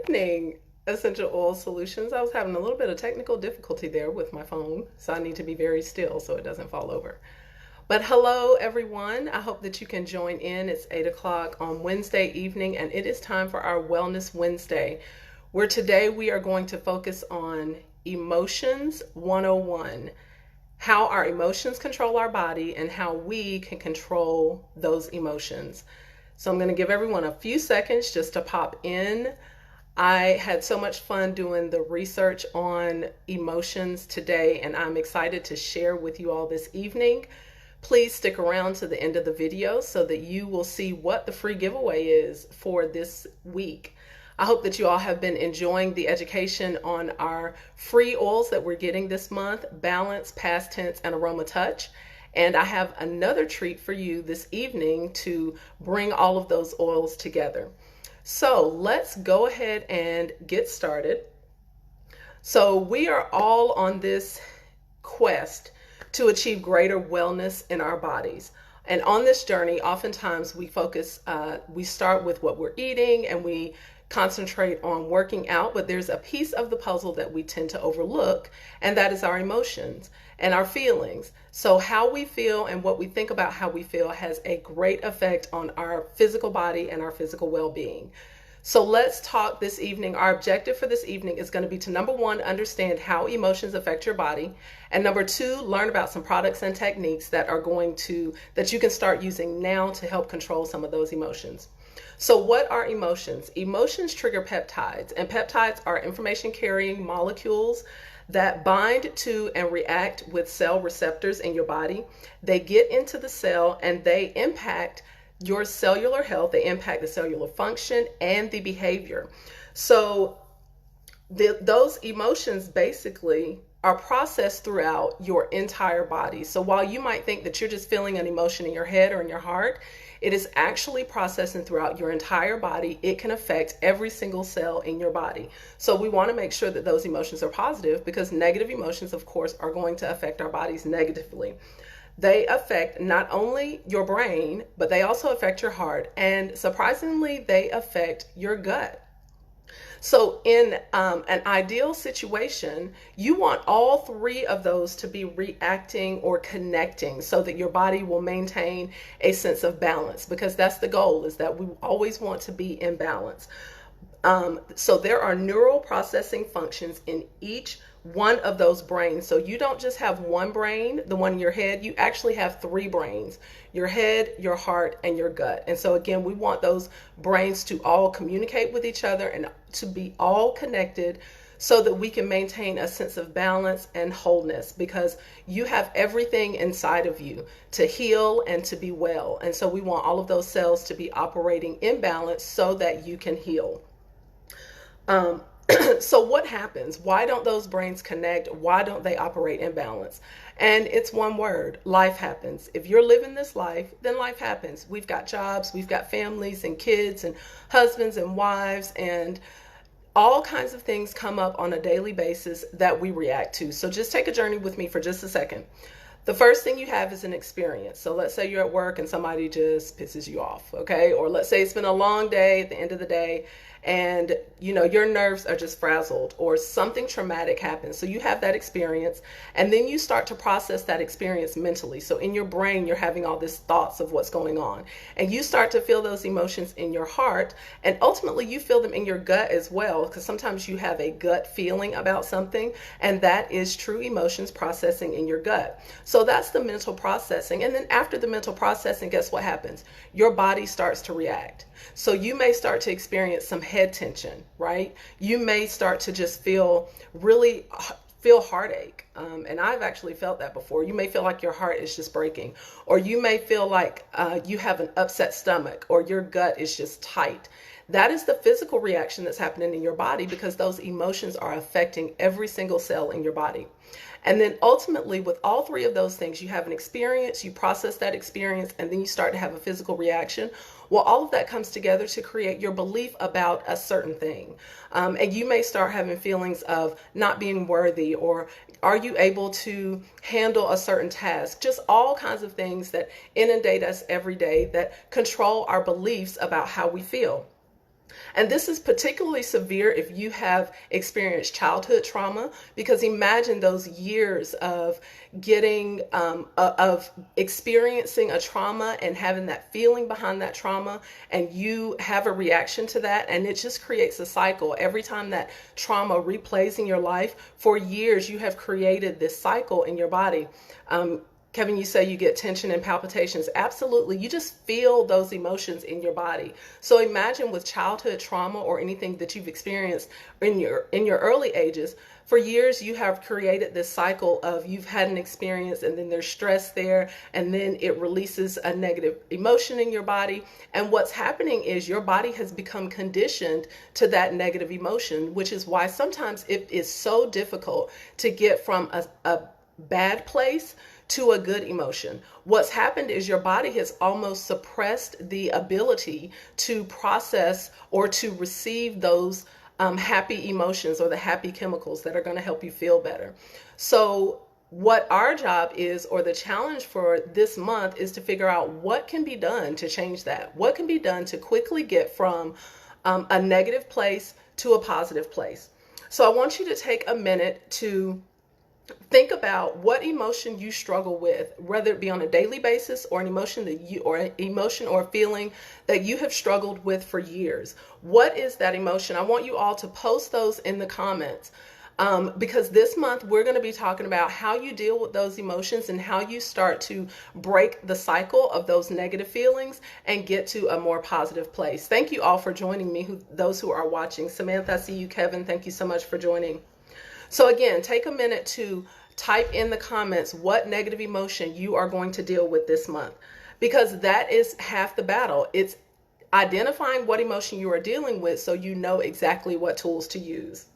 evening, Essential Oil Solutions. I was having a little bit of technical difficulty there with my phone, so I need to be very still so it doesn't fall over. But hello, everyone. I hope that you can join in. It's 8 o'clock on Wednesday evening, and it is time for our Wellness Wednesday, where today we are going to focus on Emotions 101, how our emotions control our body and how we can control those emotions. So I'm going to give everyone a few seconds just to pop in. I had so much fun doing the research on emotions today, and I'm excited to share with you all this evening. Please stick around to the end of the video so that you will see what the free giveaway is for this week. I hope that you all have been enjoying the education on our free oils that we're getting this month: Balance, Past Tense, and Aroma Touch. And I have another treat for you this evening to bring all of those oils together. So let's go ahead and get started. So we are all on this quest to achieve greater wellness in our bodies. And on this journey, oftentimes we start with what we're eating and we concentrate on working out, but there's a piece of the puzzle that we tend to overlook, and that is our emotions and our feelings. So how we feel and what we think about how we feel has a great effect on our physical body and our physical well-being. So let's talk this evening. Our objective for this evening is going to be to, number one, understand how emotions affect your body, and number two, learn about some products and techniques that you can start using now to help control some of those emotions. So what are emotions? Emotions trigger peptides, and peptides are information-carrying molecules that bind to and react with cell receptors in your body. They get into the cell and they impact your cellular health. They impact the cellular function and the behavior. So those emotions basically are processed throughout your entire body. So while you might think that you're just feeling an emotion in your head or in your heart, it is actually processing throughout your entire body. It can affect every single cell in your body. So we want to make sure that those emotions are positive, because negative emotions, of course, are going to affect our bodies negatively. They affect not only your brain, but they also affect your heart. And surprisingly, they affect your gut. So in an ideal situation, you want all three of those to be reacting or connecting so that your body will maintain a sense of balance, because that's the goal, is that we always want to be in balance. So there are neural processing functions in each one of those brains. So you don't just have one brain, the one in your head, you actually have three brains: your head, your heart, and your gut. And so again, we want those brains to all communicate with each other and to be all connected so that we can maintain a sense of balance and wholeness, because you have everything inside of you to heal and to be well. And so we want all of those cells to be operating in balance so that you can heal. So what happens? Why don't those brains connect? Why don't they operate in balance? And it's one word: life happens. If you're living this life, then life happens. We've got jobs, we've got families and kids and husbands and wives, and all kinds of things come up on a daily basis that we react to. So just take a journey with me for just a second. The first thing you have is an experience. So let's say you're at work and somebody just pisses you off, okay? Or let's say it's been a long day at the end of the day and your nerves are just frazzled, or something traumatic happens. So you have that experience, and then you start to process that experience mentally. So in your brain, you're having all these thoughts of what's going on, and you start to feel those emotions in your heart, and ultimately you feel them in your gut as well, because sometimes you have a gut feeling about something, and that is true emotions processing in your gut. So that's the mental processing. And then after the mental processing, guess what happens? Your body starts to react. So you may start to experience some head tension, right? You may start to just feel heartache. And I've actually felt that before. You may feel like your heart is just breaking, or you may feel like you have an upset stomach, or your gut is just tight. That is the physical reaction that's happening in your body, because those emotions are affecting every single cell in your body. And then ultimately, with all three of those things, you have an experience, you process that experience, and then you start to have a physical reaction. Well, all of that comes together to create your belief about a certain thing. And you may start having feelings of not being worthy, or are you able to handle a certain task? Just all kinds of things that inundate us every day that control our beliefs about how we feel. And this is particularly severe if you have experienced childhood trauma, because imagine those years of of experiencing a trauma and having that feeling behind that trauma, and you have a reaction to that, and it just creates a cycle. Every time that trauma replays in your life, for years you have created this cycle in your body. Kevin, you say you get tension and palpitations. Absolutely. You just feel those emotions in your body. So imagine with childhood trauma or anything that you've experienced in your early ages, for years you have created this cycle of you've had an experience and then there's stress there, and then it releases a negative emotion in your body. And what's happening is your body has become conditioned to that negative emotion, which is why sometimes it is so difficult to get from a bad place to a good emotion. What's happened is your body has almost suppressed the ability to process or to receive those happy emotions or the happy chemicals that are going to help you feel better. So what our job is, or the challenge for this month, is to figure out what can be done to change that. What can be done to quickly get from a negative place to a positive place. So I want you to take a minute to think about what emotion you struggle with, whether it be on a daily basis or an emotion or a feeling that you have struggled with for years. What is that emotion? I want you all to post those in the comments. Because this month we're going to be talking about how you deal with those emotions and how you start to break the cycle of those negative feelings and get to a more positive place. Thank you all for joining me, those who are watching. Samantha, I see you. Kevin, thank you so much for joining. So again, take a minute to type in the comments what negative emotion you are going to deal with this month, because that is half the battle. It's identifying what emotion you are dealing with so you know exactly what tools to use.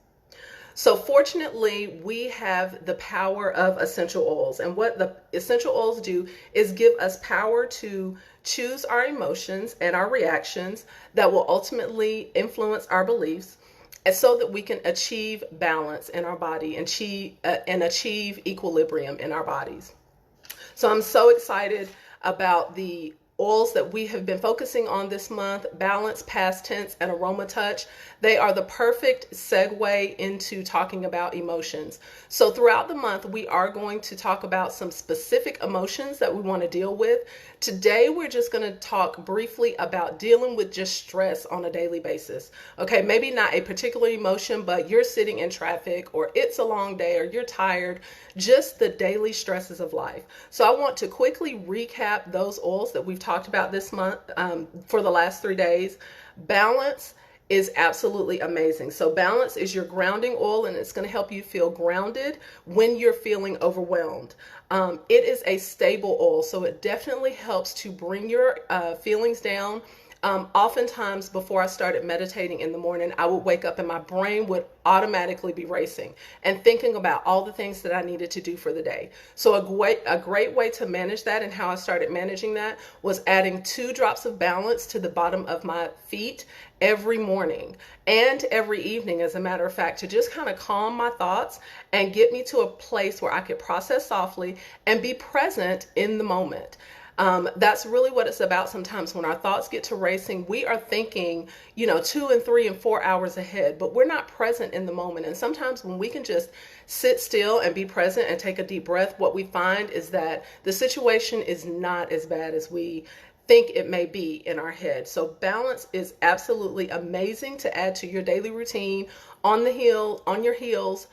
So fortunately, we have the power of essential oils. And what the essential oils do is give us power to choose our emotions and our reactions that will ultimately influence our beliefs, and so that we can achieve balance in our body and achieve equilibrium in our bodies. So I'm so excited about the oils that we have been focusing on this month: Balance, Past Tense, and Aroma Touch. They are the perfect segue into talking about emotions. So throughout the month, we are going to talk about some specific emotions that we want to deal with. Today, we're just going to talk briefly about dealing with just stress on a daily basis. Okay, maybe not a particular emotion, but you're sitting in traffic, or it's a long day, or you're tired, just the daily stresses of life. So I want to quickly recap those oils that we've talked about this month for the last 3 days. Balance is absolutely amazing. So Balance is your grounding oil, and it's going to help you feel grounded when you're feeling overwhelmed. It is a stable oil, so it definitely helps to bring your feelings down. Oftentimes before I started meditating in the morning, I would wake up and my brain would automatically be racing and thinking about all the things that I needed to do for the day. So a great way to manage that, and how I started managing that, was adding 2 drops of Balance to the bottom of my feet every morning and every evening, as a matter of fact, to just kind of calm my thoughts and get me to a place where I could process softly and be present in the moment. That's really what it's about. Sometimes when our thoughts get to racing, we are thinking, 2 and 3 and 4 hours ahead, but we're not present in the moment. And sometimes when we can just sit still and be present and take a deep breath, what we find is that the situation is not as bad as we think it may be in our head. So Balance is absolutely amazing to add to your daily routine on your heels,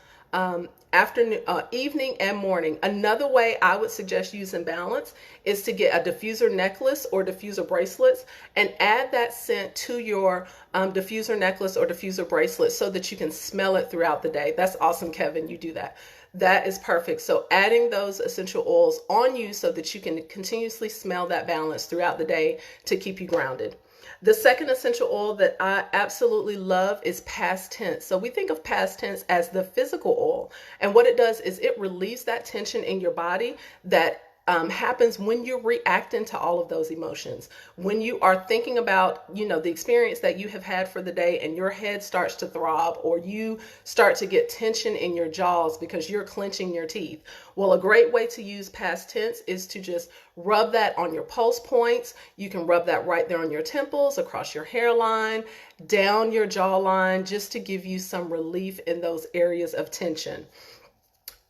afternoon, evening, and morning. Another way I would suggest using Balance is to get a diffuser necklace or diffuser bracelets and add that scent to your diffuser necklace or diffuser bracelet so that you can smell it throughout the day. That's awesome, Kevin. You do that. That is perfect. So adding those essential oils on you so that you can continuously smell that Balance throughout the day to keep you grounded. The second essential oil that I absolutely love is Past Tense. So we think of Past Tense as the physical oil. And what it does is it relieves that tension in your body that happens when you're reacting to all of those emotions. When you are thinking about, the experience that you have had for the day and your head starts to throb, or you start to get tension in your jaws because you're clenching your teeth. Well, a great way to use past tense is to just rub that on your pulse points. You can rub that right there on your temples, across your hairline, down your jawline, just to give you some relief in those areas of tension.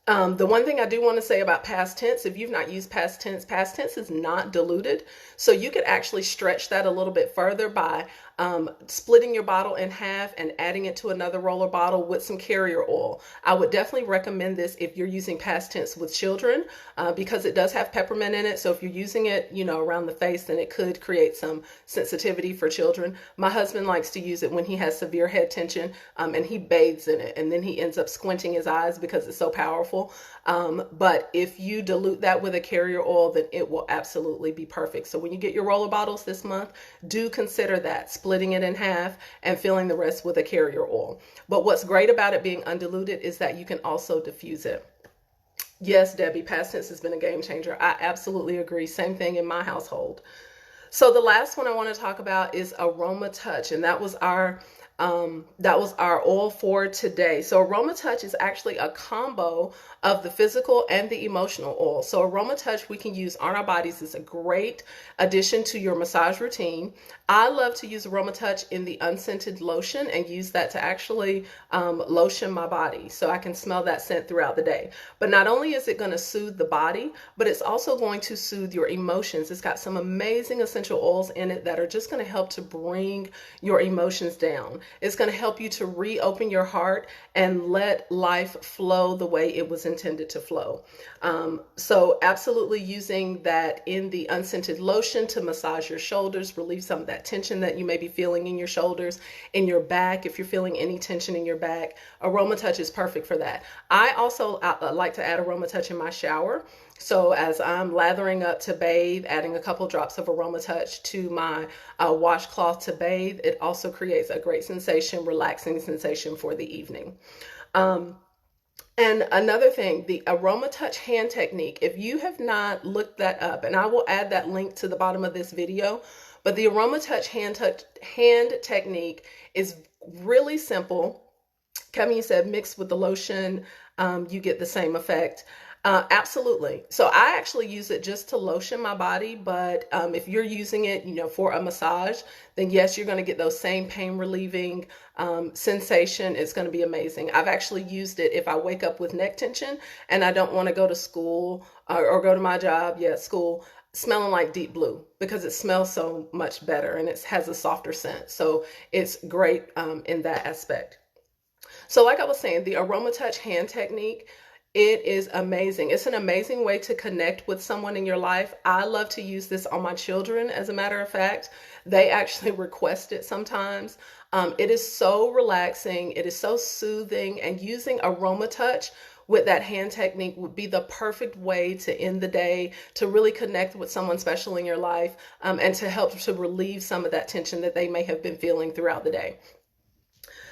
The one thing I do want to say about past tense, if you've not used past tense is not diluted. So you could actually stretch that a little bit further by splitting your bottle in half and adding it to another roller bottle with some carrier oil. I would definitely recommend this if you're using past tense with children, because it does have peppermint in it. So if you're using it, around the face, then it could create some sensitivity for children. My husband likes to use it when he has severe head tension, and he bathes in it, and then he ends up squinting his eyes because it's so powerful. But if you dilute that with a carrier oil, then it will absolutely be perfect. So when you get your roller bottles this month, do consider that, splitting it in half and filling the rest with a carrier oil. But what's great about it being undiluted is that you can also diffuse it. Yes, Debbie, past tense has been a game changer. I absolutely agree. Same thing in my household. So the last one I want to talk about is Aroma Touch, and that was our oil for today. So Aroma Touch is actually a combo of the physical and the emotional oil. So Aroma Touch we can use on our bodies is a great addition to your massage routine. I love to use Aroma Touch in the unscented lotion and use that to actually lotion my body, so I can smell that scent throughout the day. But not only is it going to soothe the body, but it's also going to soothe your emotions. It's got some amazing essential oils in it that are just going to help to bring your emotions down. It's going to help you to reopen your heart and let life flow the way it was intended to flow. So absolutely using that in the unscented lotion to massage your shoulders, relieve some of that tension that you may be feeling in your shoulders, in your back. If you're feeling any tension in your back, Aroma Touch is perfect for that. I also like to add Aroma Touch in my shower. So as I'm lathering up to bathe, adding a couple drops of Aroma Touch to my washcloth to bathe, it also creates a great sensation, relaxing sensation for the evening. And another thing, the Aroma Touch hand technique, if you have not looked that up, and I will add that link to the bottom of this video, but the Aroma Touch hand technique is really simple. Kevin, you said mixed with the lotion, you get the same effect. Absolutely. So I actually use it just to lotion my body, but if you're using it, for a massage, then yes, you're going to get those same pain relieving sensation. It's going to be amazing. I've actually used it if I wake up with neck tension and I don't want to go to school or go to my job, school, smelling like Deep Blue, because it smells so much better and it has a softer scent. So it's great in that aspect. So like I was saying, the Aroma Touch hand technique, it is amazing. It's an amazing way to connect with someone in your life. I love to use this on my children. As a matter of fact, they actually request it sometimes. It is so relaxing. It is so soothing, and using Aroma Touch with that hand technique would be the perfect way to end the day, to really connect with someone special in your life, and to help to relieve some of that tension that they may have been feeling throughout the day.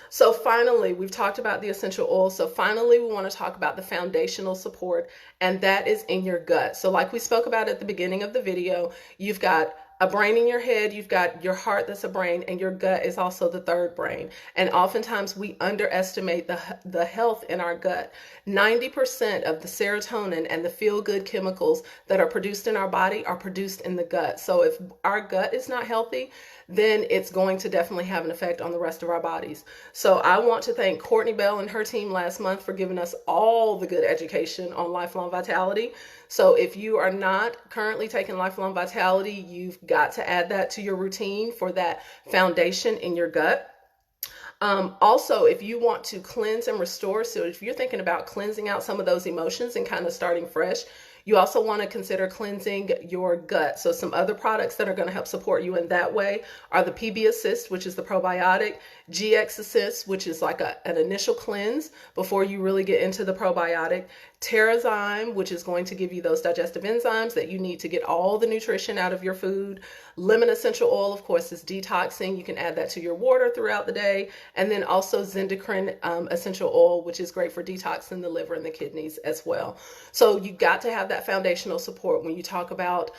So finally, we've talked about the essential oils. So finally, we want to talk about the foundational support, and that is in your gut. So like we spoke about at the beginning of the video, you've got a brain in your head, you've got your heart that's a brain, and your gut is also the third brain. And oftentimes we underestimate the health in our gut. 90% of the serotonin and the feel-good chemicals that are produced in our body are produced in the gut. So if our gut is not healthy, then it's going to definitely have an effect on the rest of our bodies. So I want to thank Courtney Bell and her team last month for giving us all the good education on Lifelong Vitality. So if you are not currently taking Lifelong Vitality, you've got to add that to your routine for that foundation in your gut. Also, if you want to cleanse and restore, so if you're thinking about cleansing out some of those emotions and kind of starting fresh, you also want to consider cleansing your gut. So some other products that are going to help support you in that way are the PB Assist, which is the probiotic, GX Assist, which is like an initial cleanse before you really get into the probiotic, Terrazyme, which is going to give you those digestive enzymes that you need to get all the nutrition out of your food. Lemon essential oil, of course, is detoxing. You can add that to your water throughout the day. And then also Zendocrine essential oil, which is great for detoxing the liver and the kidneys as well. So you got to have that foundational support when you talk about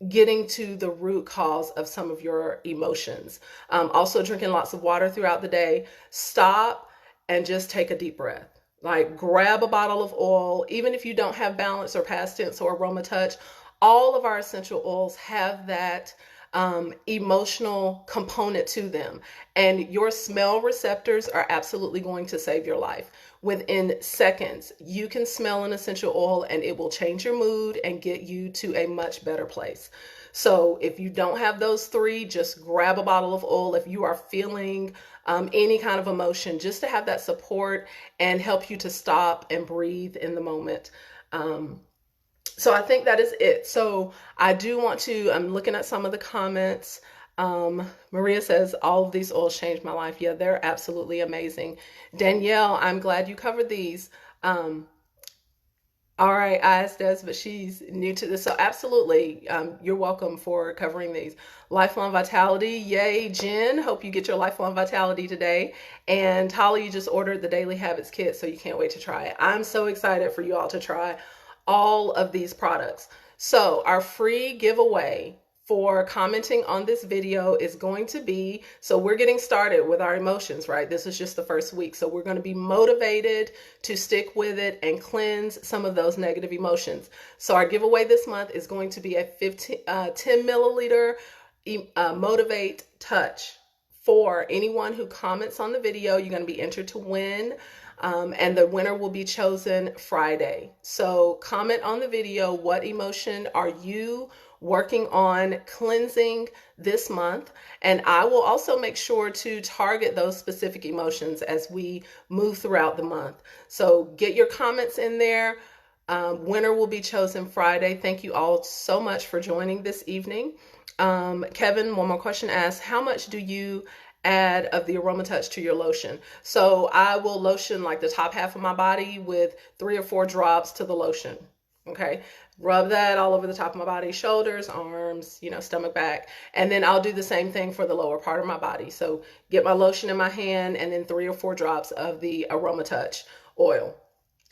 getting to the root cause of some of your emotions. Also drinking lots of water throughout the day. Stop and just take a deep breath. Like grab a bottle of oil, even if you don't have Balance or Past Tense or Aroma Touch. All of our essential oils have that emotional component to them. And your smell receptors are absolutely going to save your life. Within seconds, you can smell an essential oil and it will change your mood and get you to a much better place. So if you don't have those three, just grab a bottle of oil. If you are feeling any kind of emotion, just to have that support and help you to stop and breathe in the moment. So I think that is it. So I do want to, I'm looking at some of the comments. Maria says, all of these oils changed my life. Yeah, they're absolutely amazing. Danielle, I'm glad you covered these. All right, I asked Des, but she's new to this. So absolutely, you're welcome for covering these. Lifelong Vitality, yay, Jen. Hope you get your Lifelong Vitality today. And Holly, you just ordered the Daily Habits kit, so you can't wait to try it. I'm so excited for you all to try all of these products. So our free giveaway for commenting on this video is going to be, so we're getting started with our emotions, right? This is just the first week. So we're going to be motivated to stick with it and cleanse some of those negative emotions. So our giveaway this month is going to be a 10 milliliter Motivate Touch. For anyone who comments on the video, you're going to be entered to win. And the winner will be chosen Friday. So comment on the video, what emotion are you working on cleansing this month? And I will also make sure to target those specific emotions as we move throughout the month. So get your comments in there. Winner will be chosen Friday. Thank you all so much for joining this evening. Kevin, one more question, asks, how much do you add of the Aroma Touch to your lotion? So I will lotion like the top half of my body with 3 or 4 drops to the lotion. Okay, rub that all over the top of my body, shoulders, arms, stomach, back, and then I'll do the same thing for the lower part of my body. So get my lotion in my hand and then 3 or 4 drops of the Aroma Touch oil,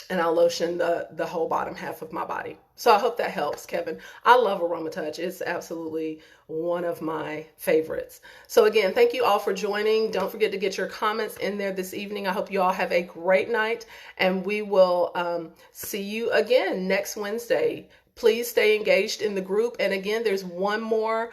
and I'll lotion the whole bottom half of my body. So I hope that helps, Kevin. I love Aroma Touch. It's absolutely one of my favorites. So again, thank you all for joining. Don't forget to get your comments in there this evening. I hope you all have a great night, and we will see you again next Wednesday. Please stay engaged in the group. And again, there's one more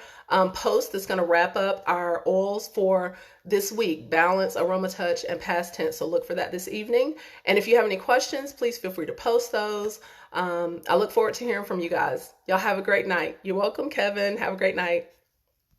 post that's going to wrap up our oils for this week: Balance, Aroma Touch, and Past Tense. So look for that this evening. And if you have any questions, please feel free to post those. I look forward to hearing from you guys. Y'all have a great night. You're welcome, Kevin. Have a great night.